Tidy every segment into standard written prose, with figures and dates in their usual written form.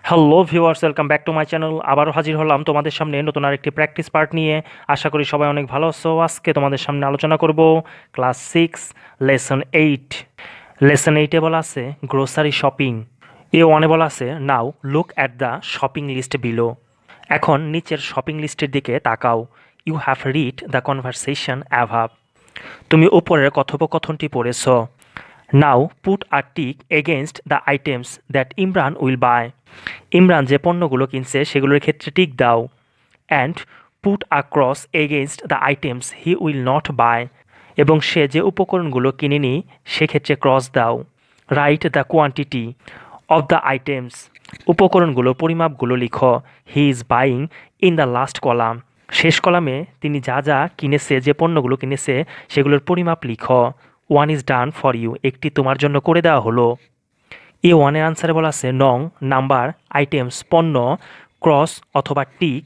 Hello viewers, welcome back to my channel. আবারও হাজির হলাম তোমাদের সামনে নতুন আরেকটি প্র্যাকটিস পার্ট নিয়ে। আশা করি সবাই অনেক ভালো আছো। আজকে তোমাদের সামনে আলোচনা করব ক্লাস 6 লেসন 8। লেসন 8-এ বলা আছে গ্রোসারি শপিং। A1-এ বলা আছে now look at the shopping list below. এখন নিচের শপিং লিস্টের দিকে তাকাও। You have read the conversation above. তুমি উপরের কথোপকথনটি পড়েছ। Now put a tick against the items that Imran will buy. Imran যে পণ্যগুলো কিনছে সেগুলোর ক্ষেত্রে টিক দাও। And put a cross against the items he will not buy. এবং সে যে উপকরণগুলো কিনেনি সেক্ষেত্রে ক্রস দাও। Write the quantity of the items. উপকরণগুলো পরিমাপগুলো লিখো। He is buying in the last column. শেষ কলামে তিনি যা যা কিনেছে, যে পণ্যগুলো কিনেছে সেগুলোর পরিমাপ লিখো। One is done for you. একটি তোমার জন্য করে দেওয়া হলো। A1-এর আনসারে বলা আছে নং নাম্বার, আইটেমস পণ্য, ক্রস অথবা টিক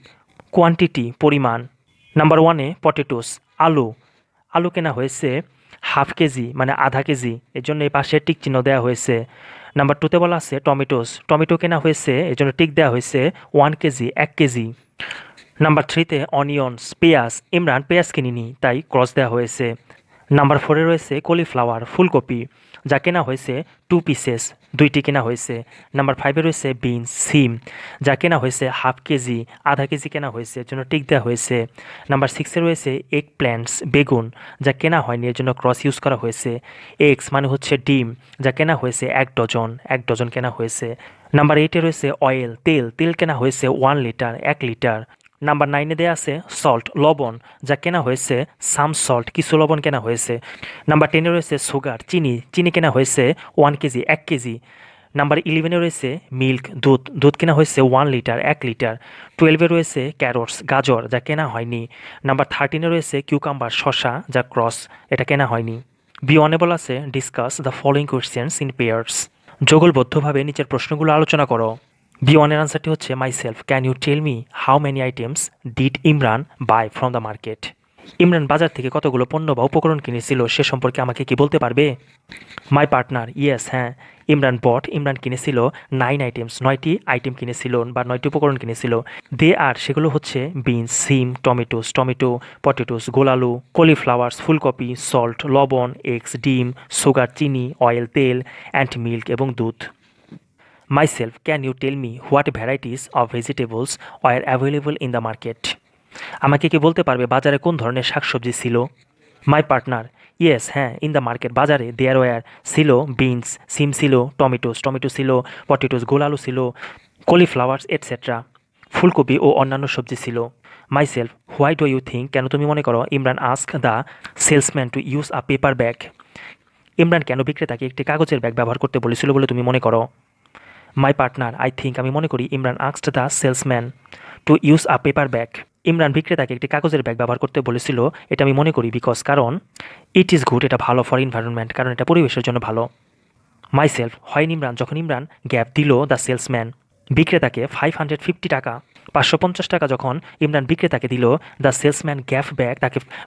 কোয়ান্টিটি পরিমাণ। নাম্বার 1-এ পটেটোস আলু। আলু কেনা হয়েছে হাফ কেজি মানে আধা কেজি, এর জন্য এই পাশে টিক চিহ্ন দেওয়া হয়েছে। নাম্বার 2-তে বলা আছে টমেটোস, টমেটো কেনা হয়েছে এর জন্য টিক দেওয়া হয়েছে 1 কেজি 1 কেজি। নাম্বার 3-তে অনিয়নস পেঁয়াজ, ইমরান পেঁয়াজ কিনিনি তাই ক্রস দেওয়া হয়েছে। নাম্বার 4-এ রয়েছে কলিফ্লাওয়ার ফুলকপি, যা কেনা হয়েছে 2 পিসেস 2টি কেনা হয়েছে। নাম্বার 5-এ রয়েছে বিনস সিম, যা কেনা হয়েছে হাফ কেজি আধা কেজি কেনা হয়েছে, এর জন্য টিক দেওয়া হয়েছে। নাম্বার 6-এ রয়েছে এগ প্ল্যান্টস বেগুন, যা কেনা হয়নি এর জন্য ক্রস ইউজ করা হয়েছে। এগস মানে হচ্ছে ডিম, যা কেনা হয়েছে 1 ডজন কেনা হয়েছে। নাম্বার 8-এ রয়েছে অয়েল তেল, তেল কেনা হয়েছে 1 লিটার 1 লিটার। নাম্বার 9-এ দেওয়া আছে সল্ট লবণ, যা কেনা হয়েছে সাম সল্ট কিছু লবণ কেনা হয়েছে। নাম্বার 10-এ রয়েছে সুগার চিনি, চিনি কেনা হয়েছে 1 কেজি 1 কেজি। নাম্বার 11-এ রয়েছে মিল্ক দুধ, দুধ কেনা হয়েছে 1 লিটার 1 লিটার। 12-এ রয়েছে ক্যারটস গাজর, যা কেনা হয়নি। নাম্বার 13-এ রয়েছে কিউকাম্বার শসা, যা ক্রস এটা কেনা হয়নি। B1-এ বলা আছে discuss the following questions in pairs. যুগলবদ্ধভাবে নিচের প্রশ্নগুলো আলোচনা করো। B1-এর আনসারটি হচ্ছে myself can you tell me how many items did Imran buy from the market. Imran বাজার থেকে কতগুলো পণ্য বা উপকরণ কিনেছিল সে সম্পর্কে আমাকে কি বলতে পারবে। মাই পার্টনার ইয়েস হ্যাঁ, ইমরান কিনেছিল 9 আইটেমস 9টি আইটেম কিনেছিল বা 9টি উপকরণ কিনেছিল। দে আর সেগুলো হচ্ছে বিনস সিম টমেটো পটেটোস গোল আলু কলিফ্লাওয়ার্স ফুলকপি সল্ট লবণ এগস ডিম সুগার চিনি অয়েল তেল অ্যান্ড মিল্ক এবং দুধ। Myself can you tell me what varieties of vegetables were available in the market. আমাকে কি বলতে পারবে বাজারে কোন ধরনের শাকসবজি ছিল। মাই পার্টনার ইয়েস হ্যাঁ, ইন দ্য মার্কেট বাজারে দেয়ার ওয়ার ছিল বিনস সিম ছিল টমেটো ছিল পটেটোস গোল আলু ছিল কলিফ্লাওয়ার্স এটসেট্রা ফুলকপি ও অন্যান্য সবজি ছিল। Myself why do you think কেন তুমি মনে করো Imran ask the salesman to use a paper bag. Imran কেন বিক্রেতাকে একটি কাগজের ব্যাগ ব্যবহার করতে বলেছিল বলে তুমি মনে করো। মাই পার্টনার আই থিঙ্ক আমি মনে করি Imran asked the salesman to use a paper bag. Imran বিক্রেতাকে একটি কাগজের ব্যাগ ব্যবহার করতে বলেছিল এটা আমি মনে করি বিকজ কারণ ইট ইজ গুড এটা ভালো ফর এনভায়রনমেন্ট কারণ এটা পরিবেশের জন্য ভালো। মাইসেলফ হয় ইমরান যখন ইমরান গ্যাপ দিল দ্য সেলসম্যান বিক্রেতাকে 550 টাকা 550 টাকা যখন ইমরান বিক্রেতাকে দিল দ্য সেলসম্যান গ্যাপ ব্যাগ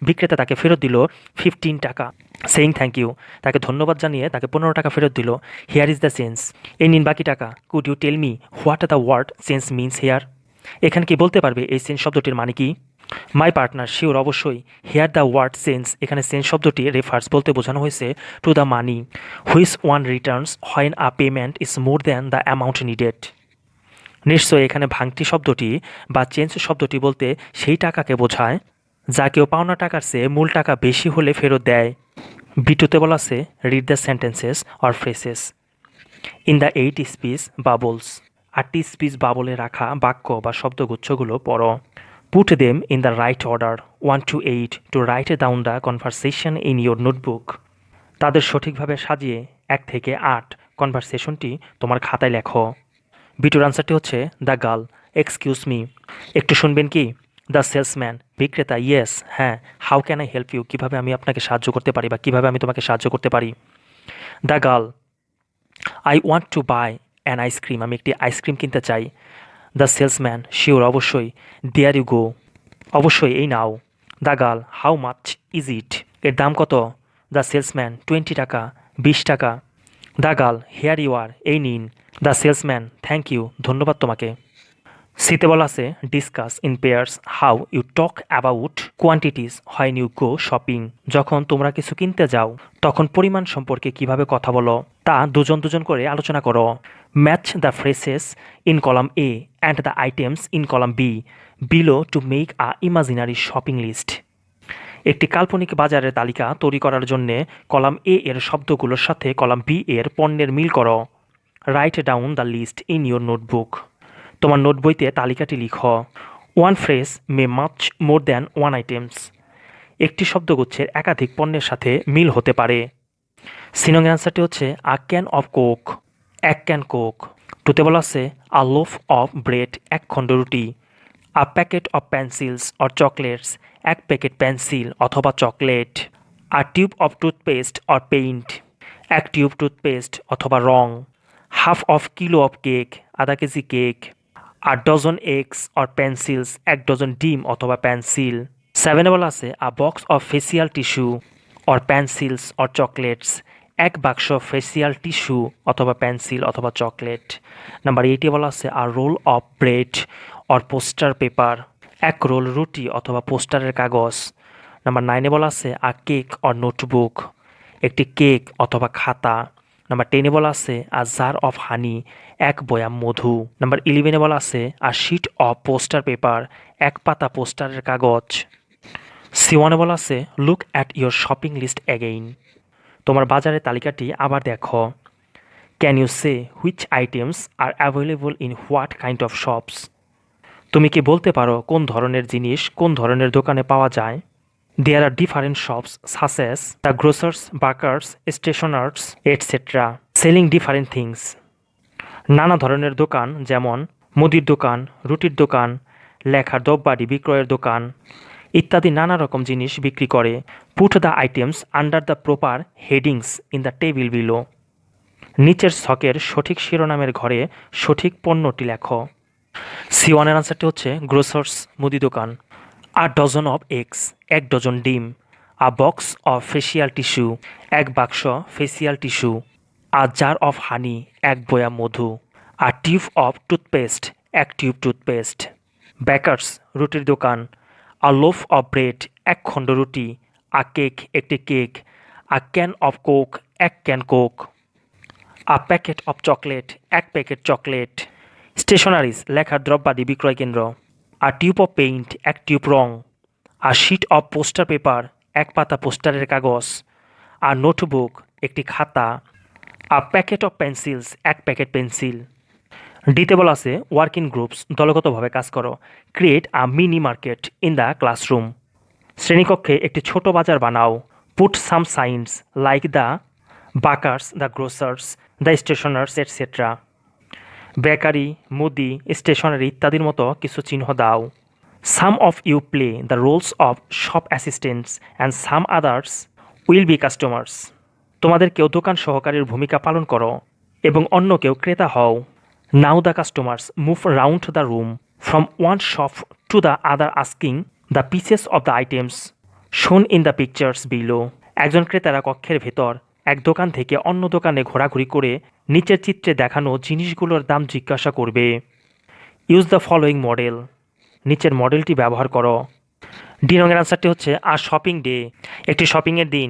বিক্রেতা তাকে ফেরত দিল 15 টাকা সেইং থ্যাংক ইউ তাকে ধন্যবাদ জানিয়ে তাকে 15 টাকা ফেরত দিল। হিয়ার ইজ দ্য চেঞ্জ এই নিন বাকি টাকা। Could you tell me what the word change means here. এখানে কি বলতে পারবে এই চেঞ্জ শব্দটির মানে কি। মাই পার্টনার শিওর অবশ্যই। হেয়ার দ্য ওয়ার্ড চেঞ্জ এখানে চেঞ্জ শব্দটি রেফার্স বলতে বোঝানো হয়েছে to the money which one returns when a payment is more than the amount needed. নিশ্চয়ই এখানে ভাঙতি শব্দটি বা চেঞ্জ শব্দটি বলতে সেই টাকাকে বোঝায় যা কেউ পাওনা টাকার চেয়ে মূল টাকা বেশি হলে ফেরত দেয়। বিটুতে বলা আছে read the sentences or phrases in the 8 speech bubbles. 8টি স্পিচ বাবলে রাখা বাক্য বা শব্দগুচ্ছগুলো পড়ো। Put them in the right order 1 to 8 to write down the conversation in your notebook. তাদের সঠিকভাবে সাজিয়ে 1 থেকে 8 কনভারসেশনটি তোমার খাতায় লেখো। বিটুর আনসারটি হচ্ছে দ্য গার্ল এক্সকিউজ মি একটু শুনবেন কি। দ্য সেলসম্যান বিক্রেতা ইয়েস হ্যাঁ। How can I help you কীভাবে আমি আপনাকে সাহায্য করতে পারি বা কীভাবে আমি তোমাকে সাহায্য করতে পারি। The girl I want to buy an ice cream আমি একটি আইসক্রিম কিনতে চাই। দ্য সেলসম্যান শিওর অবশ্যই। দেয়ার ইউ গো অবশ্যই এই নাও। The girl how much is it এর দাম কত। দ্য সেলসম্যান 20 টাকা 20 টাকা। The girl here you are এই নিন। দ্য সেলসম্যান, থ্যাংক ইউ, ধন্যবাদ তোমাকে। সিতে বলা আছে discuss in pairs how you talk about quantities when you go shopping. যখন তোমরা কিছু কিনতে যাও তখন পরিমাণ সম্পর্কে কিভাবে কথা বলো তা দুজন দুজন করে আলোচনা করো। Match the phrases in column A and the items in column B below to make a imaginary shopping list. একটি কাল্পনিক বাজারের তালিকা তৈরি করার জন্যে কলাম এ এর শব্দগুলোর সাথে কলাম বি এর পণ্যের মিল করো। Write down the list in your notebook. তোমার নোট বইতে তালিকাটি লিখো। One phrase may much more than one items. একটি শব্দগুচ্ছের একাধিক পণ্যের সাথে মিল হতে পারে। সিনং এর অ্যান্সারটি হচ্ছে আ ক্যান অফ কোক, এক ক্যান কোক। টুতে বলা আছে আ লোফ অফ ব্রেড, এক খণ্ড রুটি। A packet of pencils or chocolates, এক প্যাকেট পেন্সিল অথবা chocolate. A tube of toothpaste or paint, এক টিউব টুথপেস্ট অথবা রং। Half of kilo of cake, আধা KG cake. A dozen eggs or pencils, এক ডজন ডিম অথবা পেন্সিল। সেভেনে বলা আছে a box of facial tissue or pencils or chocolates, এক বাক্স ফেসিয়াল টিস্যু অথবা পেন্সিল অথবা চকলেট। নাম্বার এইটে বলা আছে a role of bread or poster paper, এক রোল রুটি অথবা পোস্টারের কাগজ। নাম্বার নাইনে বলা আছে আ কেক অর নোটবুক, একটি কেক অথবা খাতা। নাম্বার টেনে বলা আছে আ জার অফ হানি, এক বয়াম মধু। নাম্বার ইলেভেনে বলা আছে a sheet of poster paper, এক পাতা পোস্টারের কাগজ। সি1-এ বলা আছে look at your shopping list again. তোমার বাজারের তালিকাটি আবার দেখো। Can you say which items are available in what kind of shops. তুমি কি বলতে পারো কোন ধরনের জিনিস কোন ধরনের দোকানে পাওয়া যায়। There are different shops such as the grocers, bakers, stationers etcetera selling different things. নানা ধরনের দোকান যেমন মুদির দোকান, রুটির দোকান, লেখার দ্রব্যাদি বিক্রয়ের দোকান ইত্যাদি নানা রকম জিনিস বিক্রি করে। Put the items under the proper headings in the table below. নিচের ছকের সঠিক শিরোনামের ঘরে সঠিক পণ্যটি লেখো। সি1-এর আনসারটি হচ্ছে গ্রোসার্স, মুদি দোকান। আ ডজন অফ এগস, এক ডজন ডিম। A box of facial tissue, এক বাক্স facial tissue. A jar of honey, এক বয়াম মধু। আ টিউব অফ টুথপেস্ট, এক টিউব টুথপেস্ট। বেকার্স, রুটির দোকান। আ লোফ অফ ব্রেড, এক খণ্ড রুটি। আ কেক, একটি cake. A can of Coke, এক can Coke. A packet of chocolate, এক প্যাকেট চকলেট। স্টেশনারিজ, লেখার দ্রব্যাদি বিক্রয় কেন্দ্র। আ টিউব অফ পেইন্ট, এক টিউব রং। A sheet of poster paper, এক পাতা পোস্টারের কাগজ। আ নোটবুক, একটি খাতা। আ প্যাকেট অফ পেন্সিলস, এক প্যাকেট পেন্সিল। ডিতে বলা আছে ওয়ার্ক ইন গ্রুপস, দলগতভাবে কাজ করো। Create a mini market in the classroom, শ্রেণীকক্ষে একটি ছোট বাজার বানাও। Put some signs like the bakers, the grocers, the stationers etcetera. Bakery, মুদি, স্টেশনারি ইত্যাদির মতো কিছু চিহ্ন দাও। Some of you play the Rolle's of shop assistants and some others will be customers. তোমাদের কেউ দোকান সহকারীর ভূমিকা পালন করো এবং অন্য কেউ ক্রেতা হও। Now the customers move round the room from one shop to the other asking the pieces of the items shown in the pictures below. একজন ক্রেতারা কক্ষের ভেতর এক দোকান থেকে অন্য দোকানে ঘোরাঘুরি করে নিচের চিত্রে দেখানো জিনিসগুলোর দাম জিজ্ঞাসা করবে। ইউজ দ্য ফলোয়িং মডেল, নিচের মডেলটি ব্যবহার করো। ডি রঙের আনসারটি হচ্ছে আ শপিং ডে, একটি শপিংয়ের দিন।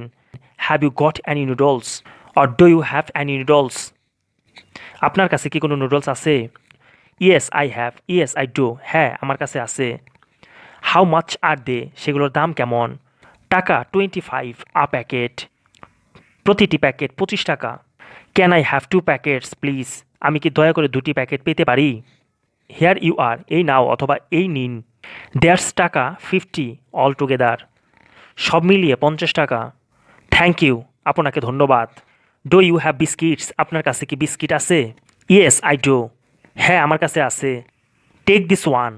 Have you got any noodles or do you have any noodles. আপনার কাছে কি কোনো নুডলস আছে। Yes I have, yes I do, হ্যাঁ আমার কাছে আছে। হাউ মাচ আর দে, সেগুলোর দাম কেমন। টাকা 25 আ প্যাকেট, প্রতিটি প্যাকেট 25 টাকা। Can I have 2 packets please, আমি কি দয়া করে 2টি প্যাকেট পেতে পারি। হিয়ার ইউ আর, এই নাও অথবা এই নিন। দেয়ার্স টাকা 50 অল টুগেদার, সব মিলিয়ে 50 টাকা। থ্যাংক ইউ, আপনাকে ধন্যবাদ। ডু ইউ হ্যাভ বিস্কিটস, আপনার কাছে কি বিস্কিট আছে। ইয়েস আই ডু, হ্যাঁ আমার কাছে আছে। টেক দিস ওয়ান,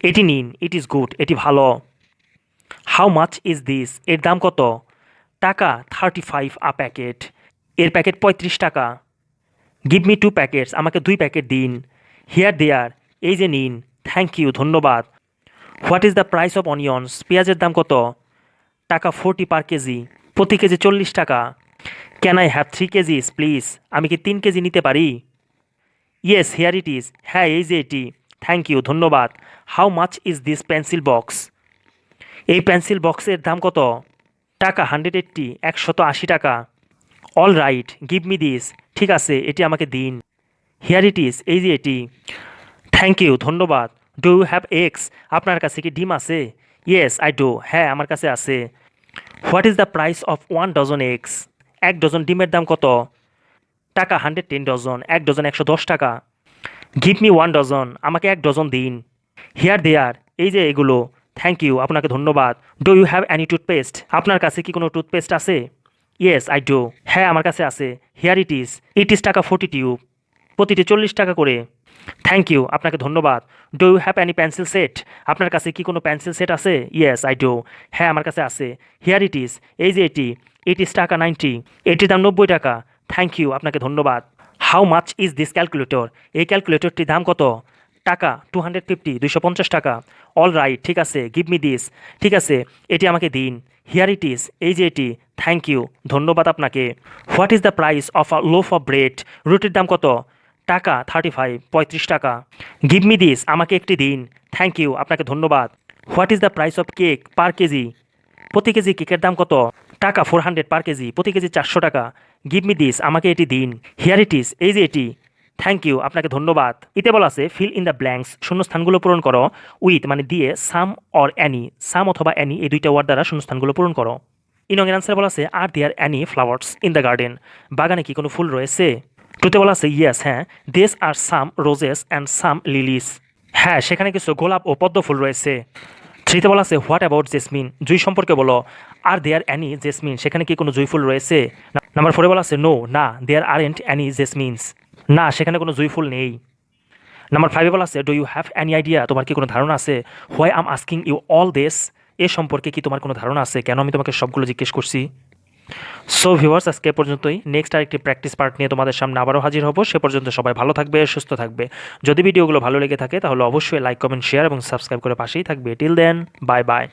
এটি নিন, ইট ইজ গুড, এটি ভালো। হাউ মাচ ইজ দিস, এর দাম কত। টাকা 35 আ প্যাকেট, এর প্যাকেট 35 টাকা। গিভ মি 2 প্যাকেটস, আমাকে 2 প্যাকেট দিন। হিয়ার দেয়ার, এই যে নিন। থ্যাংক ইউ, ধন্যবাদ। What is the price of onions, পেঁয়াজের দাম কত। টাকা 40 পার কেজি, প্রতি কেজি 40 টাকা। Can I have 3 KGs please, আমি কি 3 কেজি নিতে পারি। ইয়েস হিয়ার ইট ইজ, হ্যাঁ এই যে এটি। থ্যাংক ইউ, ধন্যবাদ। How much is this pencil box? এই পেন্সিল বক্সের দাম কত? টাকা 180, 180 টাকা। All right, give me this, ঠিক আছে এটি আমাকে দিন। হিয়ার ইট ইজ, এই যে এটি। থ্যাংক ইউ, ধন্যবাদ। Do you have eggs? আপনার কাছে কি ডিম আছে? ইয়েস আই ডু, হ্যাঁ আমার কাছে আছে। What is the price of 1 dozen eggs? 1 dozen ডিমের দাম কত? টাকা 110 ডজন, 1 ডজন 110 টাকা। গিভ মি 1 ডজন, আমাকে 1 ডজন দিন। হিয়ার দেয়ার, এই যে এগুলো। থ্যাংক ইউ, আপনাকে ধন্যবাদ। Do you have any toothpaste? আপনার কাছে কি কোনো টুথপেস্ট আছে? ইয়েস আই ডু, হ্যাঁ আমার কাছে আছে। হিয়ার ইট ইজ টাকা 40 টিউব, প্রতিটি 40 টাকা করে। থ্যাংক ইউ, আপনাকে ধন্যবাদ। Do you have any pencil set? আপনার কাছে কি কোনো পেন্সিল সেট আছে? ইয়েস আই ডু, হ্যাঁ আমার কাছে আছে। হিয়ার ইট ইজ, এই যে এটি। ইট ইজ টাকা 90, এটির দাম 90 টাকা। থ্যাংক ইউ, আপনাকে ধন্যবাদ। How much is this calculator? এই ক্যালকুলেটরটির দাম কত? টাকা 250, 250 টাকা। অল রাইট, ঠিক আছে, গিভ মি দিস, ঠিক আছে এটি আমাকে দিন। হিয়ার ইট ইজ, এই যে এটি। থ্যাংক ইউ, ধন্যবাদ আপনাকে। What is the price of a loaf of bread? রুটির দাম কত? টাকা 35, 35 টাকা। গিভ মি দিস, আমাকে একটি দিন। থ্যাংক ইউ, আপনাকে ধন্যবাদ। What is the price of cake per KG? প্রতি কেজি কেকের দাম কত? টাকা 400 পার কেজি, প্রতি কেজি 400 টাকা। গিভ মি দিস, আমাকে এটি দিন। হিয়ার ইট ইজ, এই যে এটি। থ্যাংক ইউ, আপনাকে ধন্যবাদ। ইতে বলা আছে ফিল ইন দ্য ব্ল্যাঙ্কস, শূন্যস্থানগুলো পূরণ করো। উইথ মানে দিয়ে, সাম অর অ্যানি, সাম অথবা অ্যানি এই দুইটা ওয়ার্ড দ্বারা শূন্যস্থানগুলো পূরণ করো। ইনংয়ের আনসার বলা আছে are there any flowers in the garden? বাগানে কি কোনো ফুল রয়েছে? টুতে বলা আছে ইয়েস, হ্যাঁ। দেস আর সাম রোজেস অ্যান্ড সাম লিলিস? হ্যাঁ, সেখানে কিছু গোলাপ ও পদ্ম ফুল রয়েছে। থ্রিতে বলা আছে হোয়াট অ্যাবাউট জেসমিন? জুই সম্পর্কে বলো। আর দেয়ার অ্যানি জেসমিন? সেখানে কি কোনো জুই ফুল রয়েছে? নাম্বার 4 বলা আছে নো, না, দেয়ার আরেন্ট অ্যানি জেসমিনস? না, সেখানে কোনো জুই ফুল নেই। নাম্বার 5 বলা আছে do you have any idea? তোমার কি কোনো ধারণা আছে? Why am asking you all this? এ সম্পর্কে কি তোমার কোনো ধারণা আছে? কেন আমি তোমাকে সবগুলো জিজ্ঞেস করছি? সো ভিউয়ার্স, আজকে এ পর্যন্তই। নেক্সট আরেকটি প্র্যাকটিস পার্ট নিয়ে তোমাদের সামনে আবারও হাজির হব। সে পর্যন্ত সবাই ভালো থাকবে, সুস্থ থাকবে। যদি ভিডিওগুলো ভালো লেগে থাকে তাহলে অবশ্যই লাইক, কমেন্ট, শেয়ার এবং সাবস্ক্রাইব করে পাশেই থাকবে। Till then, bye by.